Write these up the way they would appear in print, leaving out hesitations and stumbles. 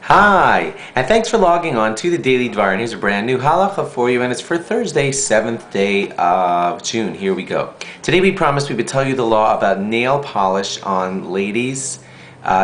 Hi, and thanks for logging on to the Daily Dvar. And here's a brand new Halacha for you, and it's for Thursday, 7th day of June. Here we go. Today we promised we would tell you the law about nail polish on ladies'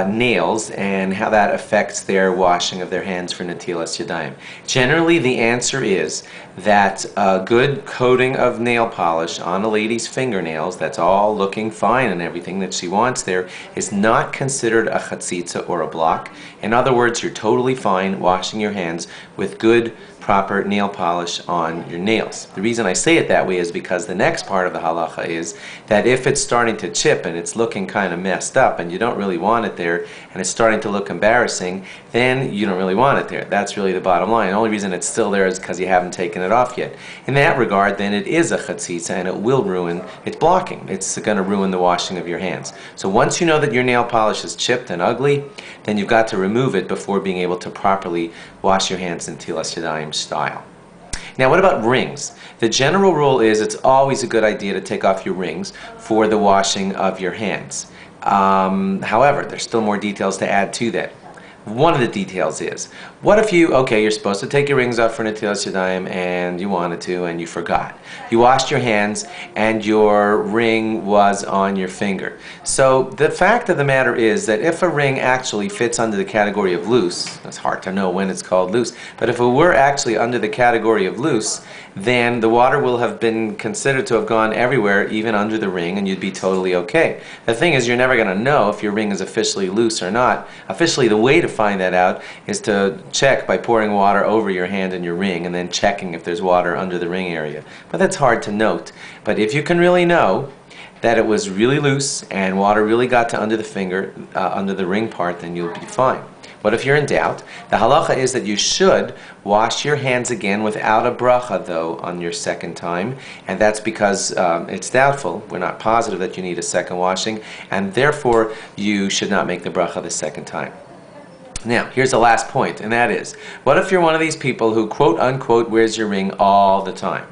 nails and how that affects their washing of their hands for Netilas Yadayim. Generally, the answer is that a good coating of nail polish on a lady's fingernails, that's all looking fine and everything that she wants there, is not considered a chatzitza or a block. In other words, you're totally fine washing your hands with good, proper nail polish on your nails. The reason I say it that way is because the next part of the halacha is that if it's starting to chip and it's looking kind of messed up and you don't really want it there and it's starting to look embarrassing, then you don't really want it there. That's really the bottom line. The only reason it's still there is because you haven't taken it off yet. In that regard, then it is a chatzitza and it will ruin, it's blocking. It's going to ruin the washing of your hands. So once you know that your nail polish is chipped and ugly, then you've got to remove it before being able to properly wash your hands in Netilas Yadayim style. Now, what about rings? The general rule is it's always a good idea to take off your rings for the washing of your hands. However, there's still more details to add to that. One of the details is, what if you're supposed to take your rings off for Netilas Yadayim and you wanted to and you forgot. You washed your hands and your ring was on your finger. So the fact of the matter is that if a ring actually fits under the category of loose, it's hard to know when it's called loose, but if it were actually under the category of loose, then the water will have been considered to have gone everywhere, even under the ring, and you'd be totally okay. The thing is, you're never going to know if your ring is officially loose or not. Officially, the way to find that out is to check by pouring water over your hand and your ring and then checking if there's water under the ring area. But that's hard to note. But if you can really know that it was really loose and water really got to under the finger, under the ring part, then you'll be fine. What if you're in doubt? The halacha is that you should wash your hands again without a bracha, though, on your second time, and that's because it's doubtful. We're not positive that you need a second washing, and therefore you should not make the bracha the second time. Now, here's the last point, and that is, what if you're one of these people who quote-unquote wears your ring all the time?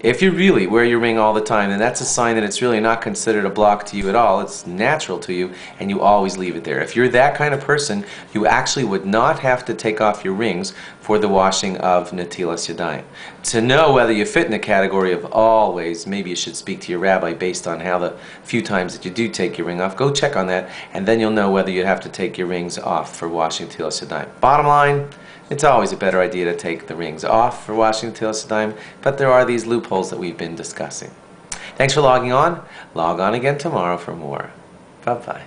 If you really wear your ring all the time, then that's a sign that it's really not considered a block to you at all. It's natural to you, and you always leave it there. If you're that kind of person, you actually would not have to take off your rings for the washing of Netilas Yadayim. To know whether you fit in the category of always, maybe you should speak to your rabbi based on how the few times that you do take your ring off. Go check on that, and then you'll know whether you'd have to take your rings off for washing Netilas Yadayim. Bottom line, it's always a better idea to take the rings off for washing Netilas Yadayim, but there are these loopholes that we've been discussing. Thanks for logging on. Log on again tomorrow for more. Bye-bye.